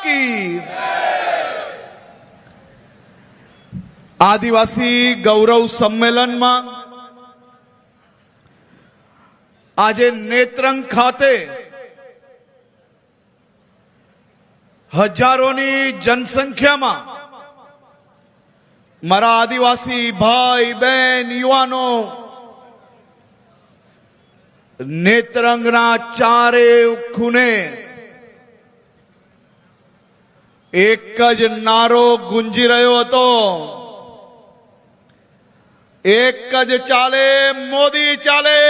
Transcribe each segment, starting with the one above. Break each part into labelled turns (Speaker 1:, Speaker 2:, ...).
Speaker 1: की। आदिवासी गौरव सम्मेलन में आज नेत्रंग खाते हजारों जनसंख्या में मारा आदिवासी भाई बहन युवाओं नेत्रंगना चारे खूने एक ज नारो गुंजी रह्यो हतो, एक ज चाले मोदी चाले।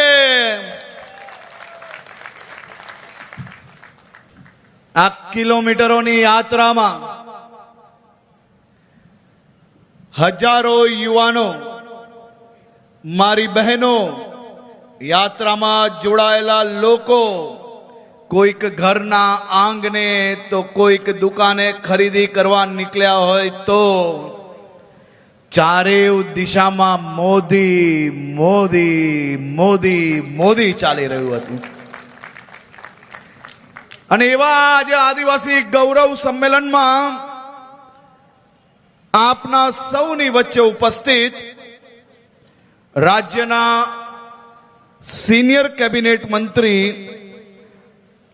Speaker 1: आ किलोमीटरों की यात्रा में हजारों युवाओं मारी बहनों यात्रा में जोड़ाયેલા लोको कोईक घरना आंगने तो कोईक दुकाने खरीदी करवा निकल्या होय तो चारे दिशा में मोदी मोदी मोदी मोदी चाली रह्યું હતું। અને એવા આજે આદિવાસી ગૌરવ સંમેલનમાં આપના સૌની વચ્ચે ઉપસ્થિત રાજ્યના सीनियर कैबिनेट मंत्री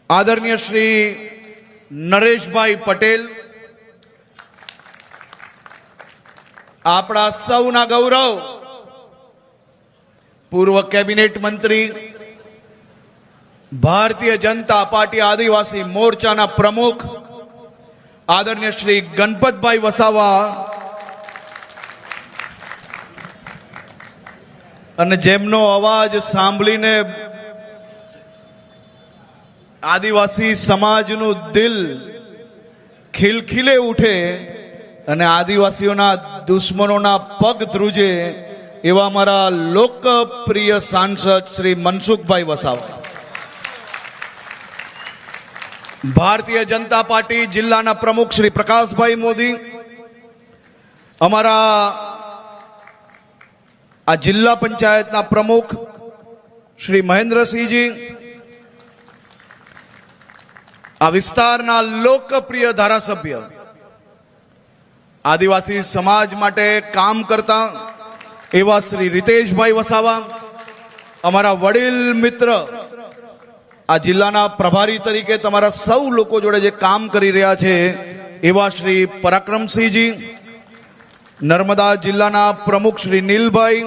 Speaker 1: आदरणीय श्री नरेश भाई पटेल, आपड़ा सौना गौरव पूर्व कैबिनेट मंत्री भारतीय जनता पार्टी आदिवासी मोर्चा ना प्रमुख आदरणीय श्री गणपत भाई वसावा અને જેમનો અવાજ સાંભળીને આદિવાસી સમાજનું દિલ ખિલખિલે ઉઠે અને આદિવાસીઓના દુશ્મનોના પગ ધ્રુજે એવા મારા લોકપ્રિય સાંસદ શ્રી મનસુખભાઈ વસાવા, ભારતીય જનતા પાર્ટી જિલ્લાના પ્રમુખ શ્રી પ્રકાશભાઈ મોદી, અમારા आ जिला पंचायत ना प्रमुख श्री महेंद्र सिंह जी, आ विस्तार ना लोकप्रिय धारासभ्य आदिवासी समाज माटे काम करता एवा श्री रितेश भाई वसावा, अमारा वडील मित्र आ जिल्लाना प्रभारी तरीके तमारा सौ लोको जोड़े जे काम करी रह्या छे एवा श्री पराक्रम सिंह जी, नर्मदा जिल्लाना प्रमुख श्री नीलभाई,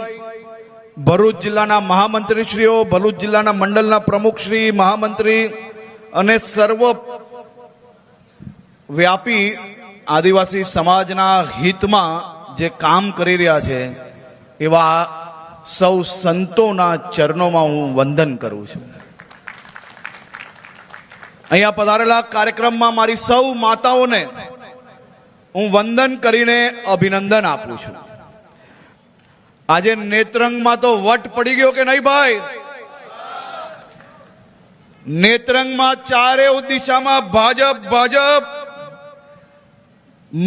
Speaker 1: भरूच जिल्लाना महामंत्री श्रीओ, भरूच जिल्लाना मंडलना प्रमुख श्री महामंत्री अने सर्व व्यापी आदिवासी समाजना हितमा जे काम करी रह्या छे एवा सौ संतोना चरणोमां हूँ वंदन करूं छुं। अहींया पधारेला कार्यक्रममां मारी सौ माताओने हूँ वंदन करीने अभिनंदन आपू छूं। आज नेत्रंग में तो वट पड़ी गयो के नहीं भाई? नेत्रंग में चारे दिशा में भाजप भाजप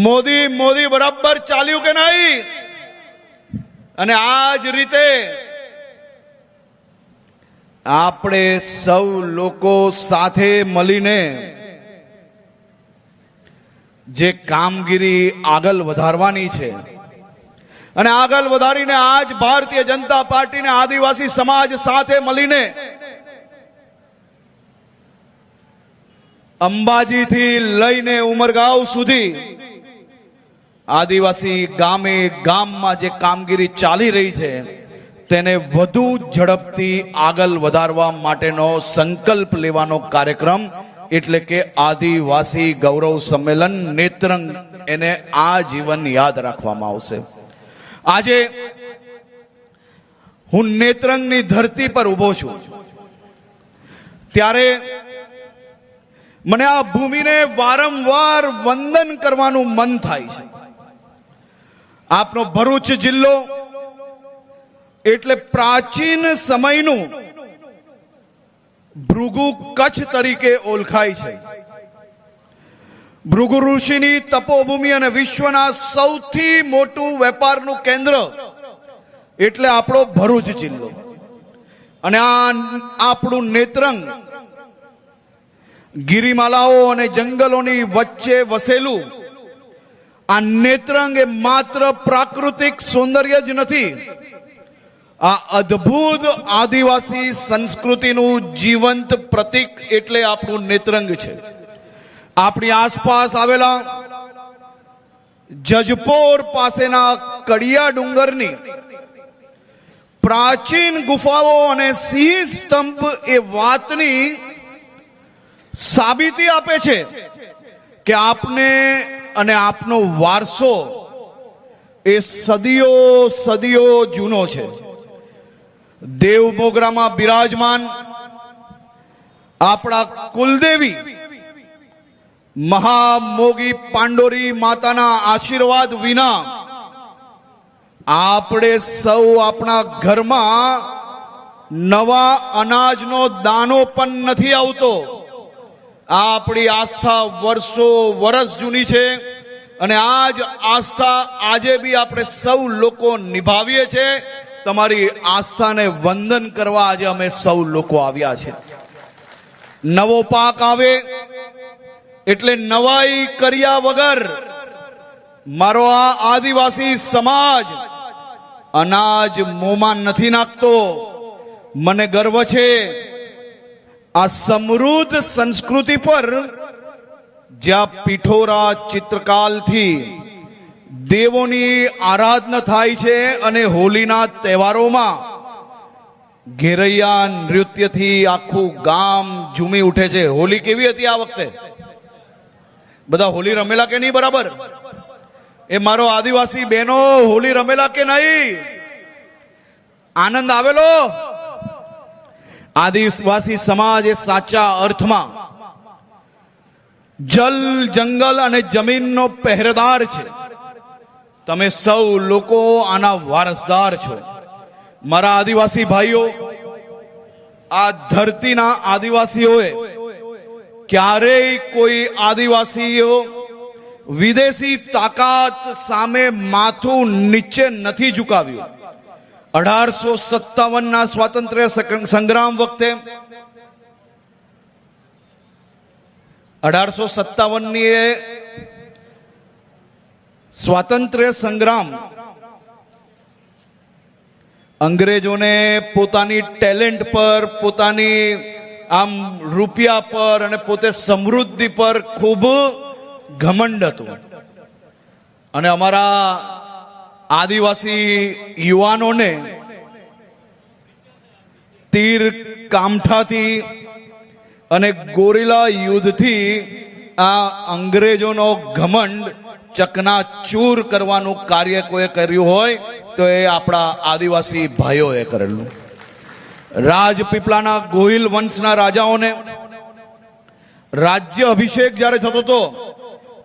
Speaker 1: मोदी मोदी बराबर चाल्यू के नहीं? अने आज रीते आपणे सौ लोको साथे मळीने जे कामगीरी आगल वधारवानी छे અને આગળ વધારીને આજ ભારતીય જનતા પાર્ટી ને આદિવાસી સમાજ સાથે મળીને અંબાજી થી લઈને ઉમરગાંવ સુધી આદિવાસી ગામે ગામમાં જે કામગીરી ચાલી રહી છે તેને વધુ ઝડપથી આગળ વધારવા માટેનો સંકલ્પ લેવાનો કાર્યક્રમ એટલે કે આદિવાસી ગૌરવ સંમેલન નેત્રંગ એને આજીવન યાદ રાખવામાં આવશે। આજે હું નેત્રંગની ધરતી પર ઉભો છું ત્યારે મને આ ભૂમિને વારંવાર વંદન કરવાનું મન થાય છે। આપનો ભરૂચ જિલ્લો એટલે પ્રાચીન સમયનું ભૃગુ કચ્છ તરીકે ઓળખાય છે। ભૃગુ ઋષિની તપોભૂમિ અને વિશ્વના સૌથી મોટું વેપારનું કેન્દ્ર એટલે આપણો ભરૂચ જિલ્લો અને આ આપણું નેત્રંગ ગિરિમાલાઓ અને જંગલોની વચ્ચે વસેલું આ નેત્રંગ એ માત્ર પ્રાકૃતિક સૌંદર્ય જ નથી, આ અદ્ભુત આદિવાસી સંસ્કૃતિનું જીવંત પ્રતીક એટલે આપણું નેત્રંગ છે. આપણી આસપાસ આવેલા જજપોર પાસેના કડિયા ડુંગરની પ્રાચીન ગુફાઓ અને સિંહ સ્તંભ એ વાતની સાબિતી આપે છે કે આપને અને આપનો વારસો એ સદીઓ સદીઓ જૂનો છે. દેવમોગરામાં બિરાજમાન આપણા કુલદેવી મહામોગી પાંડોરી માતાના આશીર્વાદ વિના આપણે સૌ આપણા ઘરમાં નવા અનાજનો દાણો પણ નથી આવતો. આપણી આસ્થા વર્ષો વર્ષ જૂની છે અને આ જ આસ્થા આજે બી આપણે સૌ લોકો નિભાવીએ છીએ. તમારી આસ્થાને વંદન કરવા આજે અમે સૌ લોકો આવ્યા છે. નવો પાક આવે એટલે નવાઈ કર્યા વગર મારો આ આદિવાસી સમાજ અનાજ મોંમાં નથી નાખતો. મને ગર્વ છે આ સમૃદ્ધ સંસ્કૃતિ પર, જ્યાં પિઠોરા ચિત્રકાલથી દેવોની આરાધના થાય છે અને હોલીના તહેવારોમાં ઘેરૈયા નૃત્યથી આખું ગામ ઝૂમી ઉઠે છે. હોલી કેવી હતી આ વખતે? બધા હોલી રમેલા કે નહીં? બરાબર. એ મારો આદિવાસી બહેનો હોલી રમેલા કે નહીં? આનંદ આવેલો? આદિવાસી સમાજ એ સાચા અર્થમાં જલ, જંગલ અને જમીનનો પહેરેદાર છે. તમે સૌ લોકો આના વારસદાર છો. મારા આદિવાસી ભાઈઓ, આ ધરતીના આદિવાસીઓએ ક્યારેય કોઈ આદિવાસીઓ વિદેશી તાકાત સામે માથું નીચે નથી ઝુકાવ્યું. 1857ના સ્વાતંત્ર્ય સંગ્રામ વખતે 1857ની સ્વાતંત્ર્ય સંગ્રામ અંગ્રેજોને પોતાની ટેલેન્ટ પર, પોતાની આમ રૂપિયા પર અને પોતે સમૃદ્ધિ પર ખૂબ ઘમંડ હતું. અને અમારા આદિવાસી યુવાનોને તીર કામઠાથી અને ગોરીલા યુદ્ધથી આ અંગ્રેજોનો ઘમંડ ચકનાચૂર કરવાનું કાર્ય કોઈ કર્યું હોય તો એ આપણા આદિવાસી ભાઈઓએ કરેલું. રાજપીપળાના ગોહિલ વંશના રાજાઓને રાજ્ય અભિષેક જ્યારે થતો હતો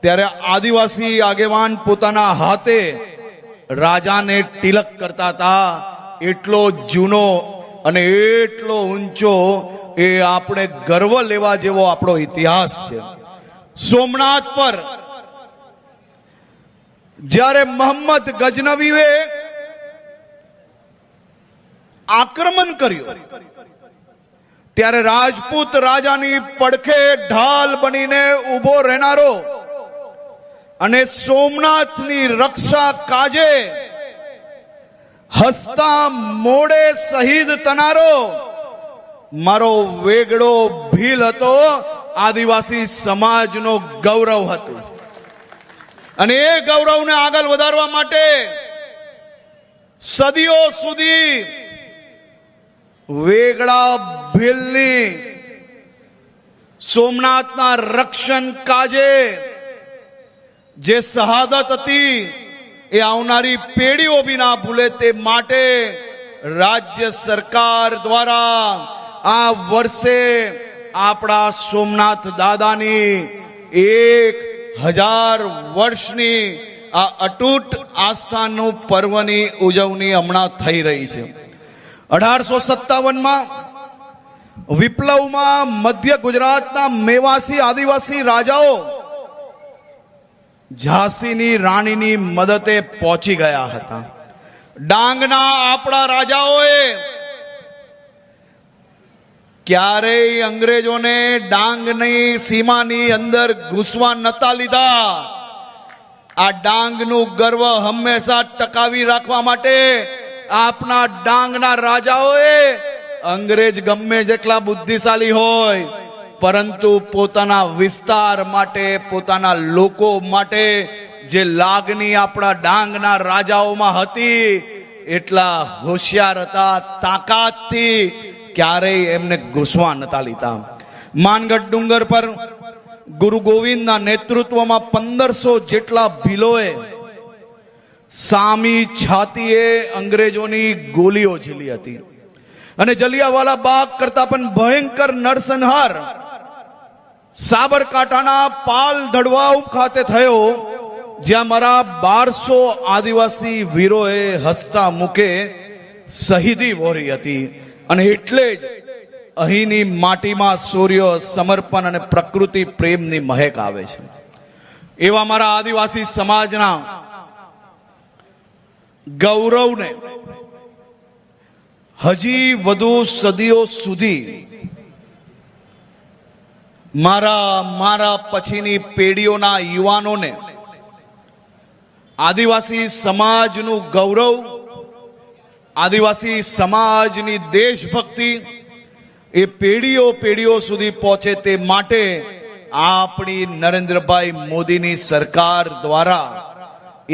Speaker 1: ત્યારે આદિવાસી આગેવાન પોતાના હાથે રાજાને તિલક કરતા હતા. એટલો જૂનો અને એટલો ઊંચો એ આપણે ગર્વ લેવા જેવો આપણો ઇતિહાસ છે. સોમનાથ પર જ્યારે મોહમ્મદ ગજનવીએ આક્રમણ કર્યું ત્યારે રાજપૂત રાજાની પડખે ઢાલ બનીને ઉભો રહેનારો અને સોમનાથની રક્ષા કાજે હસતા મોડે શહીદ થનારો મારો વેગડો ભીલ હતો. આદિવાસી સમાજનો ગૌરવ હતું અને એ ગૌરવને આગળ વધારવા માટે સદીઓ સુધી વેગડા ભીલની સોમનાથના રક્ષણ કાજે જે શહાદત હતી એ આવનારી પેઢીઓ બી ના ભૂલે તે માટે રાજ્ય સરકાર દ્વારા આ વર્ષે આપણા સોમનાથ દાદાની 1000 વર્ષની આ અતૂટ આસ્થાનું પર્વની ઉજવણી હમણાં થઈ રહી છે. 1857માં વિપ્લવમાં મધ્ય ગુજરાતના મેવાસી આદિવાસી રાજાઓ ઝાંસીની રાણીની મદદે પહોંચી ગયા હતા. ડાંગના આપણા રાજાઓએ ક્યારેય અંગ્રેજોને ડાંગની સીમાની અંદર ઘૂસવા નતા લીધા. આ ડાંગનું ગર્વ હંમેશા ટકાવી રાખવા માટે આપના ડાંગના રાજાઓએ અંગ્રેજ ગમે જેટલા બુદ્ધિશાળી હોય પરંતુ પોતાના વિસ્તાર માટે, પોતાના લોકો માટે જે લાગણી આપણા ડાંગના રાજાઓમાં હતી એટલા હોશિયાર હતા, તાકાતથી ક્યારેય એમને ઘૂસવા નતા લીધા. માનગઢ ડુંગર પર ગુરુ ગોવિંદના નેતૃત્વમાં 1500 જેટલા ભીલોએ સામી છાતીએ અંગ્રેજોની ગોળીઓ ઝીલી હતી અને જલિયાવાલા બાગ કરતા પણ ભયંકર નરસંહાર સાબરકાંઠાના પાલ ધડવાઉ ખાતે થયો, જ્યાં મારા 1200 આદિવાસી વીરોએ હસતા મુખે શહીદી વહોરી હતી. અને એટલે જ અહીંની માટીમાં સૂર્ય, સમર્પણ અને પ્રકૃતિ પ્રેમની મહેક આવે છે. એવા મારા આદિવાસી સમાજના ગૌરવને હજી વધુ સદીઓ સુધી મારા પછીની પેઢીઓના યુવાનોને આદિવાસી સમાજનું ગૌરવ, આદિવાસી સમાજની દેશભક્તિ એ પેઢીઓ સુધી પહોંચે તે માટે આપણી નરેન્દ્રભાઈ મોદીની સરકાર દ્વારા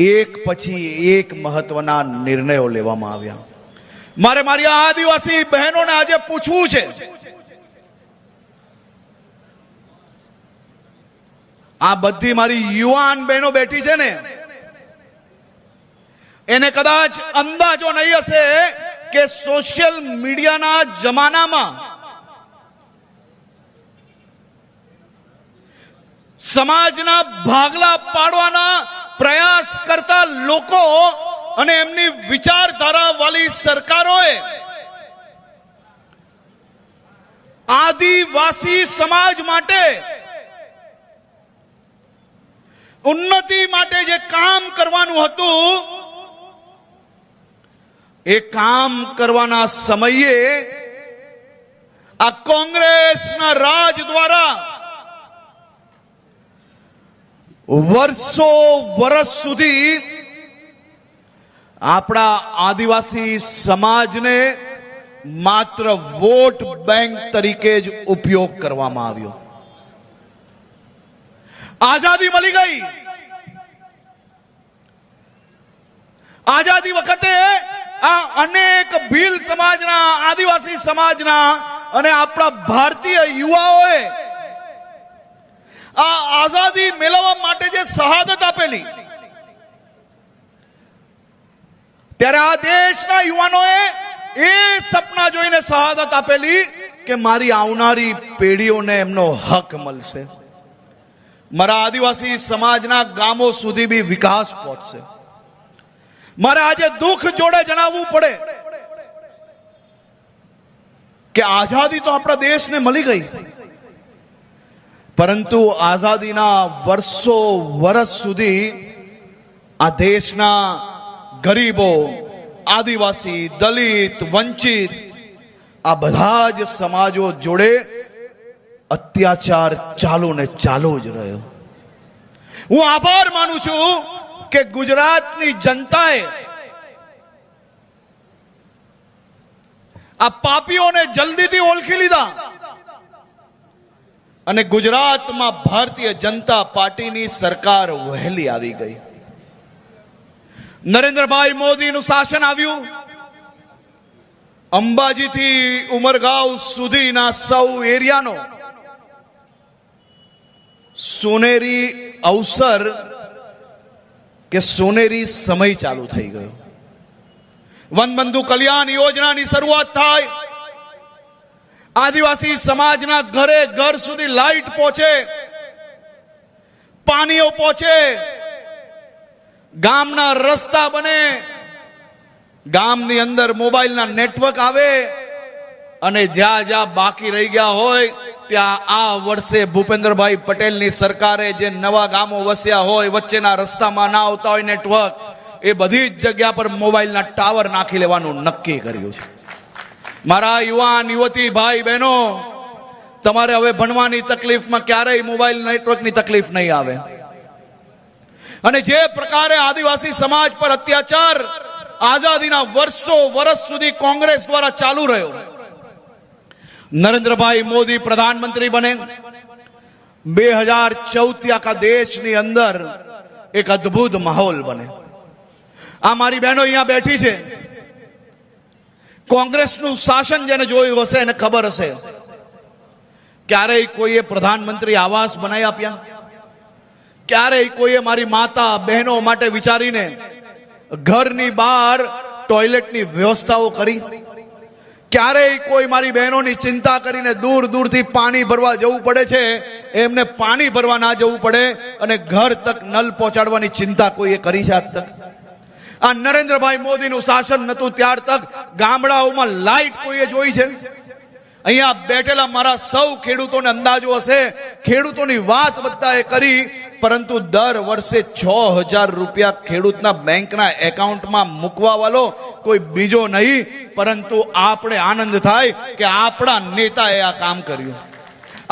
Speaker 1: એક પછી એક મહત્વના નિર્ણયો લેવામાં આવ્યા. મારી આ આદિવાસી બહેનોને આજે પૂછવું છે, આ બધી મારી યુવાન બહેનો બેઠી છે ને, એને કદાચ અંદાજો નહીં હશે કે સોશિયલ મીડિયાના જમાનામાં સમાજના ભાગલા પાડવાના પ્રયાસ કરતા લોકો અને એમની વિચારધારા વાળી સરકારોએ આદિવાસી સમાજ માટે, ઉન્નતિ માટે જે કામ કરવાનું હતું એ કામ કરવાના સમયે આ કોંગ્રેસના રાજ દ્વારા વર્ષ સુધી આપણા આદિવાસી સમાજને માત્ર વોટ બેંક તરીકે જ ઉપયોગ કરવામાં આવ્યો. આઝાદી મળી ગઈ, આઝાદી વખતે આ અનેક ભીલ સમાજના, આદિવાસી સમાજના અને આપણા ભારતીય યુવાઓએ આ આઝાદી મેળવવા માટે જે શહાદત આપેલી, ત્યારે આ દેશના યુવાનોએ એ સપના જોઈને શહાદત આપેલી કે મારી આવનારી પેઢીઓને એમનો હક મળશે, મારા આદિવાસી સમાજના ગામો સુધી બી વિકાસ પહોંચશે. મારે આજે દુઃખ જોડે જણાવવું પડે કે આઝાદી તો આપણા દેશને મળી ગઈ, પરંતુ આઝાદીના વર્ષ સુધી આ દેશના ગરીબો, આદિવાસી, દલિત, વંચિત આ બધા જ સમાજો જોડે અત્યાચાર ચાલુ ને ચાલુ જ રહ્યો. હું આભાર માનું છું કે ગુજરાતની જનતાએ આ પાપીઓને જલ્દીથી ઓળખી લીધા અને ગુજરાતમાં ભારતીય જનતા પાર્ટીની સરકાર વહેલી આવી ગઈ. નરેન્દ્રભાઈ મોદીનું શાસન આવ્યું. અંબાજીથી ઉમરગાંવ સુધીના સૌ એરિયાનો સોનેરી અવસર કે સોનેરી સમય ચાલુ થઈ ગયો. વનબંધુ કલ્યાણ યોજનાની શરૂઆત થાય, આદિવાસી સમાજના ઘરે ઘર સુધી લાઈટ પહોંચે, પાણીઓ પહોંચે, ગામના રસ્તા બને, ગામની અંદર મોબાઈલના નેટવર્ક આવે અને જ્યાં જ્યાં બાકી રહી ગયા હોય ત્યાં આ વર્ષે ભૂપેન્દ્રભાઈ પટેલની સરકારે જે નવા ગામો વસ્યા હોય, વચ્ચેના રસ્તામાં ના આવતા હોય નેટવર્ક, એ બધી જ જગ્યા પર મોબાઈલના ટાવર નાખી લેવાનું નક્કી કર્યું છે. મારા યુવાન યુવતી ભાઈ બહેનો, તમારે હવે ભણવાની તકલીફમાં ક્યારેય મોબાઈલ નેટવર્કની તકલીફ નહીં આવે. અને જે પ્રકારે આદિવાસી સમાજ પર અત્યાચાર આઝાદીના વર્ષ સુધી કોંગ્રેસ દ્વારા ચાલુ રહ્યો, નરેન્દ્રભાઈ મોદી પ્રધાનમંત્રી બને 2014 થી આખા દેશની અંદર એક અદ્ભુત માહોલ બને. આ મારી બહેનો અહીંયા બેઠી છે, કોંગ્રેસનું શાસન જેને જોયું હશે એને ખબર હશે, ક્યારેય કોઈએ પ્રધાનમંત્રી આવાસ બનાવી આપ્યા? ક્યારેય કોઈએ મારી માતા બહેનો માટે વિચારીને ઘરની બહાર ટોયલેટની વ્યવસ્થાઓ કરી? ક્યારેય કોઈ મારી બહેનોની ચિંતા કરીને દૂર દૂરથી પાણી ભરવા જવું પડે છે, એમને પાણી ભરવા ના જવું પડે અને ઘર તક નલ પહોંચાડવાની ચિંતા કોઈએ કરી છે આજ તક? આ નરેન્દ્રભાઈ મોદીનું શાસન નતું ત્યાર તક ગામડાઓમાં લાઈટ કોઈએ જોઈ છે? અહીંયા બેઠેલા મારા સૌ ખેડૂતોને અંદાજો હશે, ખેડૂતોની વાત બધાએ કરી, પરંતુ દર વર્ષે 6,000 રૂપિયા ખેડૂતના બેંકના એકાઉન્ટમાં મૂકવા વાળો કોઈ બીજો નહીં, પરંતુ આપણે આનંદ થાય કે આપણા નેતાએ આ કામ કર્યું.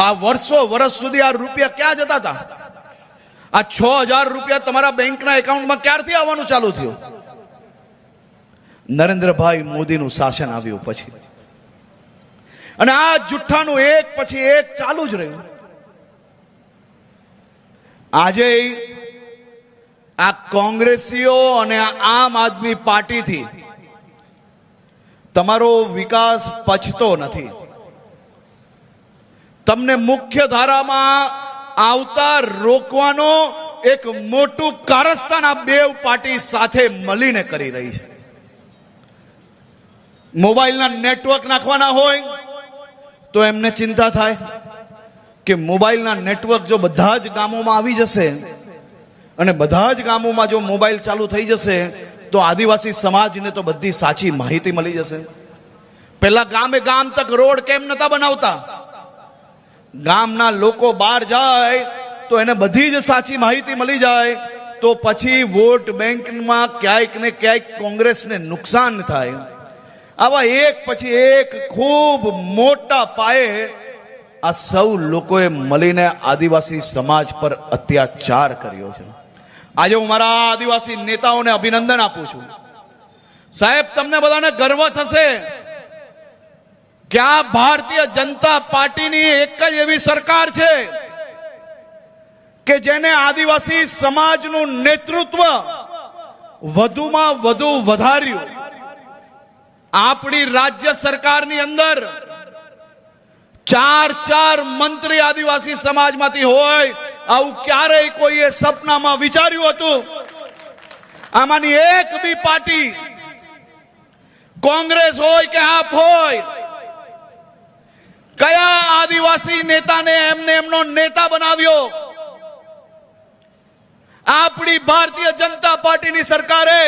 Speaker 1: આ વર્ષ સુધી આ રૂપિયા ક્યાં જતા હતા? આ 6,000 રૂપિયા તમારા બેંકના એકાઉન્ટમાં ક્યારથી આવવાનું ચાલુ થયું? નરેન્દ્રભાઈ મોદીનું શાસન આવ્યું પછી. અને આ જુઠ્ઠાનું એક પછી એક ચાલુ જ રહ્યું. આજે આ કોંગ્રેસીઓ અને આમ આદમી પાર્ટીથી તમારો વિકાસ પચતો નથી. તમને મુખ્ય ધારામાં આવતા રોકવાનો એક મોટું કારસ્તાન આ બે પાર્ટી સાથે મળીને કરી રહી છે. મોબાઈલના નેટવર્ક નાખવાના હોય તો એમને ચિંતા થાય કે મોબાઈલના નેટવર્ક જો બધા જ ગામોમાં આવી જશે અને બધા જ ગામોમાં જો મોબાઈલ ચાલુ થઈ જશે તો આદિવાસી સમાજને તો બધી સાચી માહિતી મળી જશે. પહેલા ગામે ગામ તક રોડ કેમ નતા બનાવતા? ગામના લોકો બહાર જાય તો એને બધી જ સાચી માહિતી મળી જાય, તો પછી વોટ બેંકમાં ક્યાંક ને ક્યાંક કોંગ્રેસને નુકસાન થાય. આવા એક પછી એક ખૂબ મોટા પાયે આ સૌ લોકોએ મળીને આદિવાસી સમાજ પર અત્યાચાર કર્યો છે. આજે હું મારા આદિવાસી નેતાઓને અભિનંદન આપું છું. સાહેબ, તમને બધાને ગર્વ થશે કે આ ભારતીય જનતા પાર્ટીની એક જ એવી સરકાર છે કે જેને આદિવાસી સમાજનું નેતૃત્વ વધુમાં વધુ વધાર્યું. આપણી રાજ્ય સરકારની અંદર 4 મંત્રી આદિવાસી સમાજમાંથી હોય, આવું ક્યારેય કોઈએ સપનામાં વિચાર્યું હતું? આમાંની એક બી પાર્ટી, કોંગ્રેસ હોય કે આપ હોય, કયા આદિવાસી નેતાને એમનો નેતા બનાવ્યો? આપણી ભારતીય જનતા પાર્ટીની સરકારે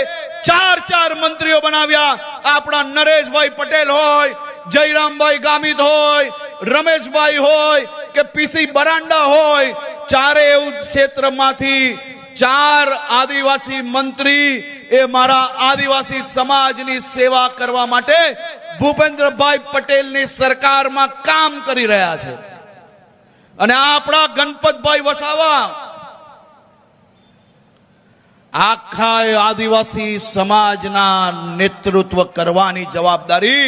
Speaker 1: 4 મંત્રીઓ બનાવ્યા. આપણા નરેશભાઈ પટેલ હોય, જયરામભાઈ ગામિત હોય, રમેશભાઈ હોય કે પીસી બરાંડા હોય, ચારેય ક્ષેત્રમાંથી 4 આદિવાસી મંત્રી એ મારા આદિવાસી સમાજની સેવા કરવા માટે ભૂપેન્દ્રભાઈ પટેલની સરકારમાં કામ કરી રહ્યા છે. અને આપણા ગણપતભાઈ વસાવા આખા આદિવાસી સમાજના નેતૃત્વ કરવાની જવાબદારી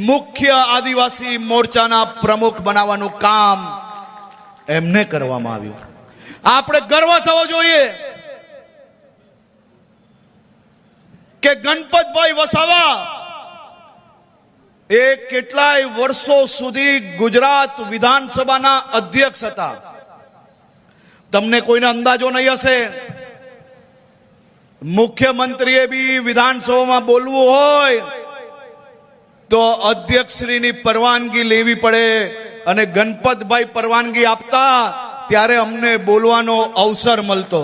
Speaker 1: મુખ્ય આદિવાસી મોરચાના પ્રમુખ બનાવવાનું કામ એમને કરવામાં આવ્યું. આપણે ગર્વ થવો જોઈએ કે ગણપતભાઈ વસાવા એ કેટલાય વર્ષો સુધી ગુજરાત વિધાનસભાના અધ્યક્ષ હતા. તમને કોઈનો અંદાજો નહીં હશે, મુખ્યમંત્રીએ બી વિધાનસભામાં બોલવું હોય તો અધ્યક્ષશ્રીની પરવાનગી લેવી પડે, અને ગણપતભાઈ પરવાનગી આપતા ત્યારે અમને બોલવાનો અવસર મળતો.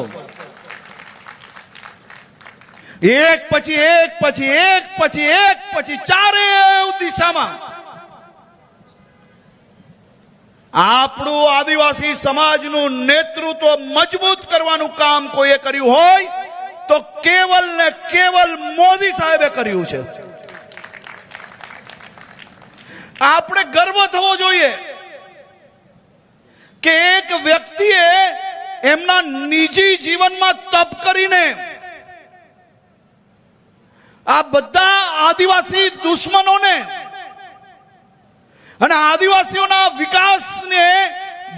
Speaker 1: એક પછી ચારે દિશામાં આપણું આદિવાસી સમાજનું નેતૃત્વ મજબૂત કરવાનું કામ કોઈએ કર્યું હોય તો કેવલ ને કેવલ મોદી સાહેબે કર્યું છે. આપણે ગર્વ થવો જોઈએ કે એક વ્યક્તિએ એમના નિજી જીવનમાં તપ કરીને આ બધા આદિવાસી દુશ્મનોને અને આદિવાસીઓના વિકાસને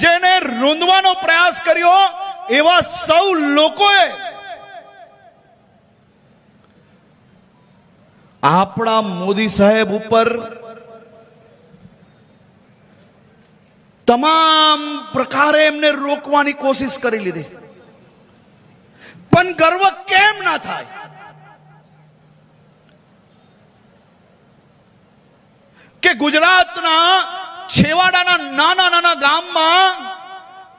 Speaker 1: જેને રૂંધવાનો પ્રયાસ કર્યો એવા સૌ લોકોએ આપણા મોદી સાહેબ ઉપર તમામ પ્રકારે એમને રોકવાની કોશિશ કરી લીધી, પણ ગર્વ કેમ ના થાય? કે ગુજરાતના છેવાડાના નાના નાના ગામમાં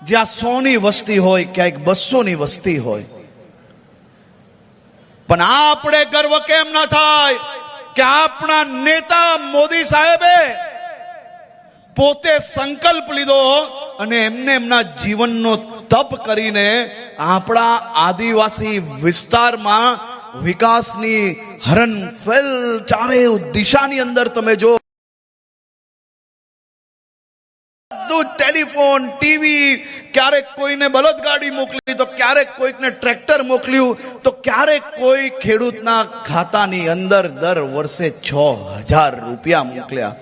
Speaker 1: જ્યાં 100 ની વસ્તી હોય, ક્યાંક 200 ની વસ્તી હોય, પણ આપણે ગર્વ કેમ ના થાય કે આપણા નેતા મોદી સાહેબે પોતે સંકલ્પ લીધો અને એમને એમના જીવનનો તપ કરીને આપણા આદિવાસી વિસ્તારમાં વિકાસની હરણફેલ ચારે દિશાની અંદર તમે જો ટેલિફોન, ટીવી, ક્યારેક કોઈને બળદગાડી મોકલી તો ક્યારેક કોઈકને ટ્રેક્ટર મોકલ્યું તો ક્યારેક કોઈ ખેડૂતના ખાતાની અંદર દર વર્ષે 6,000 રૂપિયા મોકલ્યા.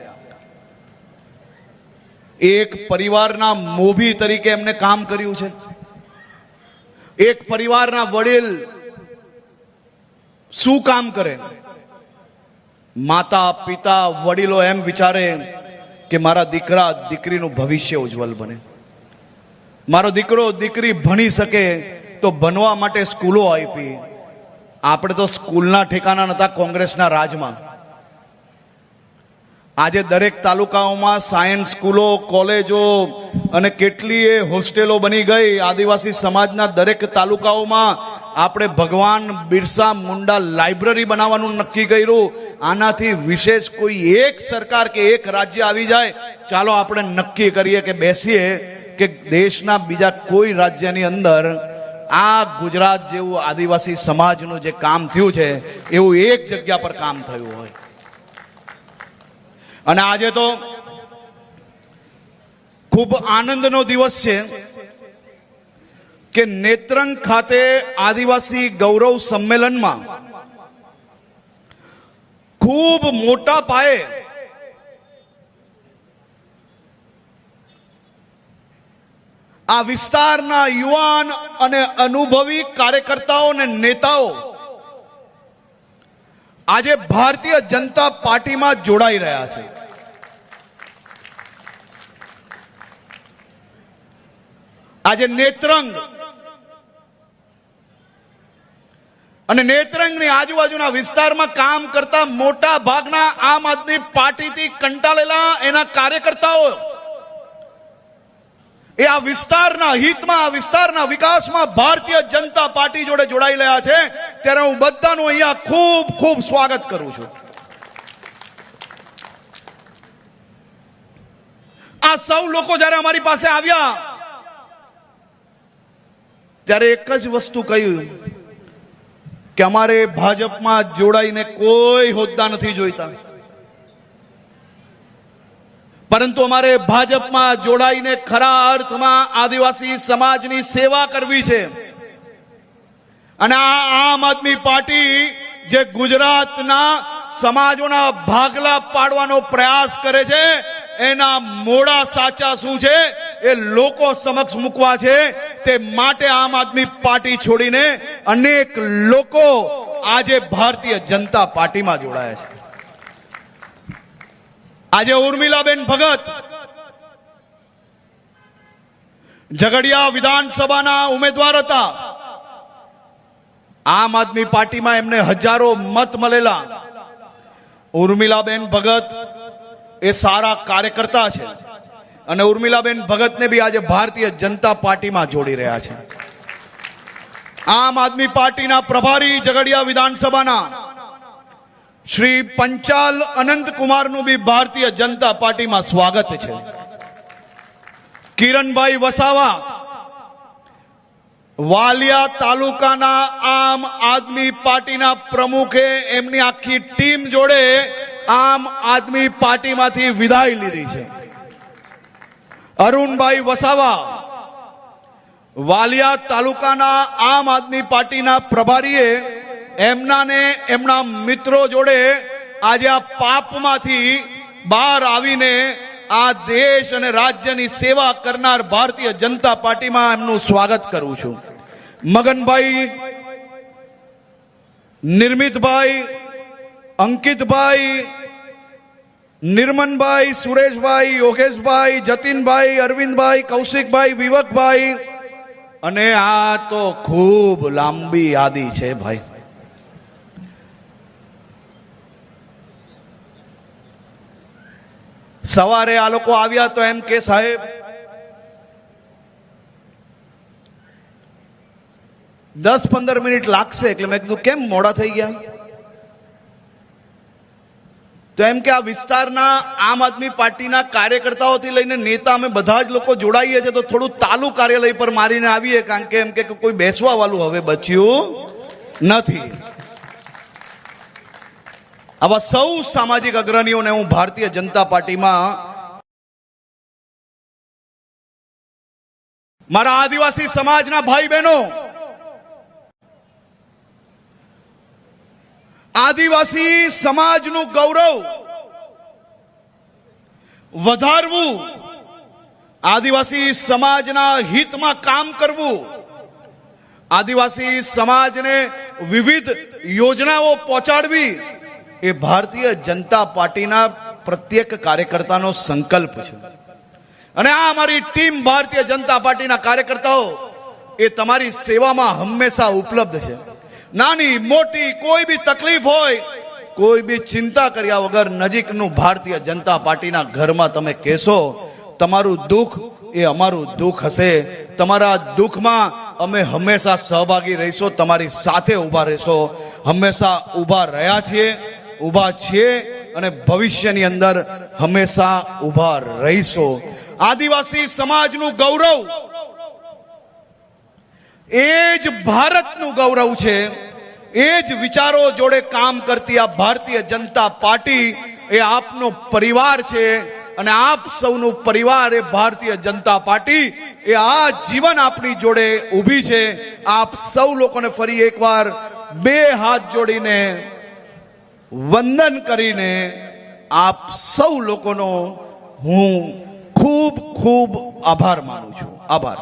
Speaker 1: એક પરિવારના મોભી તરીકે એમને કામ કર્યું છે. એક પરિવારના વડીલ શું કામ કરે? માતા પિતા વડીલો એમ વિચારે કે મારા દીકરા દીકરીનું ભવિષ્ય ઉજ્જવલ બને, મારો દીકરો દીકરી ભણી શકે તો બનવા માટે સ્કૂલો આપી. આપણે તો સ્કૂલના ઠેકાણા નતા કોંગ્રેસના રાજમાં. આજે દરેક તાલુકાઓમાં સાયન્સ સ્કૂલો, કોલેજો અને કેટલીય હોસ્ટેલો બની ગઈ. આદિવાસી સમાજના દરેક તાલુકાઓમાં આપણે ભગવાન બિરસા મુંડા લાઇબ્રેરી બનાવવાનું નક્કી કર્યું. આનાથી વિશેષ કોઈ એક સરકાર કે એક રાજ્ય આવી જાય, ચાલો આપણે નક્કી કરીએ કે બેસીએ કે દેશના બીજા કોઈ રાજ્યની અંદર આ ગુજરાત જેવું આદિવાસી સમાજનું જે કામ થયું છે એવું એક જગ્યા પર કામ થયું હોય. અને આજે તો ખૂબ આનંદનો દિવસ છે કે નેત્રંગ ખાતે આદિવાસી ગૌરવ સંમેલનમાં ખૂબ મોટા પાયે આ વિસ્તારના યુવાન અને અનુભવી કાર્યકર્તાઓ અને નેતાઓ આજે ભારતીય જનતા પાર્ટીમાં જોડાઈ રહ્યા છે. આજે નેત્રંગ અને નેત્રંગની આજુબાજુના વિસ્તારમાં કામ કરતા મોટા ભાગના આમ આદમી પાર્ટીથી કંટાળેલા એના કાર્યકર્તાઓ એ આ વિસ્તારના હિતમાં, આ વિસ્તારના વિકાસમાં ભારતીય જનતા પાર્ટી જોડે જોડાઈ રહ્યા છે. ત્યારે હું બધાનું અહીંયા ખૂબ ખૂબ સ્વાગત કરું છું. આ સૌ લોકો જ્યારે અમારી પાસે આવ્યા ત્યારે એક જ વસ્તુ કહ્યું કે અમારે ભાજપમાં જોડાઈને કોઈ હોદ્દા નથી જોઈતા, પરંતુ અમારે ભાજપમાં જોડાઈને ખરા અર્થમાં આદિવાસી સમાજની સેવા કરવી છે. અને આ આમ આદમી પાર્ટી જે ગુજરાતના સમાજોના ભાગલા પાડવાનો પ્રયાસ કરે છે એના મોડા સાચા શું છે એ લોકો સમક્ષ મૂકવા છે. તે માટે આમ આદમી પાર્ટી છોડીને અનેક લોકો આજે ભારતીય જનતા પાર્ટીમાં જોડાયા છે. આજે ઉર્મિલાબેન ભગત ઝઘડિયા વિધાનસભાના ઉમેદવાર હતા. આમ આદમી પાર્ટીમાં એમને હજારો મત મળેલા. ઉર્મિલાબેન ભગત એ સારા કાર્યકર્તા છે અને ઉર્મિલાબેન ભગતને બી આજે ભારતીય જનતા પાર્ટીમાં જોડી રહ્યા છે. આમ આદમી પાર્ટીના પ્રભારી ઝઘડિયા વિધાનસભાના શ્રી પંચાલ અનંતકુમારનું બી ભારતીય જનતા પાર્ટીમાં સ્વાગત છે. કિરણભાઈ વસાવા વાલિયા તાલુકાના આમ આદમી પાર્ટીના પ્રમુખે એમની આખી ટીમ જોડે આમ આદમી પાર્ટીમાંથી વિદાય લીધી છે. અરુણભાઈ વસાવા વાલિયા તાલુકાના આમ આદમી પાર્ટીના પ્રભારીએ એમના ને એમના મિત્રો જોડે આજે આ પાપમાંથી બહાર આવીને આ દેશ અને રાજ્યની સેવા કરનાર ભારતીય જનતા પાર્ટીમાં એમનું સ્વાગત કરું છું. મગનભાઈ, નિર્મિતભાઈ, અંકિતભાઈ, નિર્મનભાઈ, સુરેશભાઈ, યોગેશભાઈ, જતીનભાઈ, અરવિંદભાઈ, કૌશિકભાઈ, વિવકભાઈ, અને આ તો ખૂબ લાંબી યાદી છે ભાઈ. સવારે આ લોકો આવ્યા તો એમ કે સાહેબ 10-15 મિનિટ લાગશે, એટલે મેં કીધું કેમ મોડા થઈ ગયા? તો એમ કે આ વિસ્તારના આમ આદમી પાર્ટીના કાર્યકર્તાઓથી લઈને નેતા અમે બધા જ લોકો જોડાઈએ છીએ, તો થોડું તાલુ કાર્યાલય પર મારીને આવીએ, કારણ કે એમ કે કોઈ બેસવા વાળું હવે બચ્યું નથી. આવા સૌ સામાજિક અગ્રણીઓને હું ભારતીય જનતા પાર્ટીમાં, મારા આદિવાસી સમાજના ભાઈ બહેનો, આદિવાસી સમાજનું ગૌરવ વધારવું, આદિવાસી સમાજના હિતમાં કામ કરવું, આદિવાસી સમાજને વિવિધ યોજનાઓ પહોંચાડવી એ ભારતીય જનતા પાર્ટીના પ્રત્યેક કાર્યકર્તાનો સંકલ્પ છે. અને આ અમારી ટીમ ભારતીય જનતા પાર્ટીના કાર્યકર્તાઓ એ તમારી સેવામાં હંમેશા ઉપલબ્ધ છે. નાની મોટી કોઈ બી તકલીફ હોય, કોઈ બી ચિંતા કર્યા વગર નજીકનું ભારતીય જનતા પાર્ટીના ઘરમાં તમે કહેશો, તમારું દુઃખ એ અમારું દુઃખ હશે, તમારા દુઃખમાં અમે હંમેશા સહભાગી રહીશું, તમારી સાથે ઊભા રહેશો. હંમેશા ઊભા રહ્યા છીએ, ઊભા છીએ અને ભવિષ્યની અંદર હંમેશા ઊભા રહીશું. આદિવાસી સમાજનું ગૌરવ એ જ ભારતનું ગૌરવ છે. એ જ વિચારો જોડે કામ કરતી આ ભારતીય જનતા પાર્ટી એ આપનો પરિવાર છે, અને આપ સૌનું પરિવાર એ ભારતીય જનતા પાર્ટી એ આ જીવન આપની જોડે ઊભી છે. આપ સૌ લોકોને ફરી એકવાર બે હાથ જોડીને વંદન કરીને આપ સૌ લોકોનો હું ખૂબ ખૂબ આભાર માનું છું. આભાર.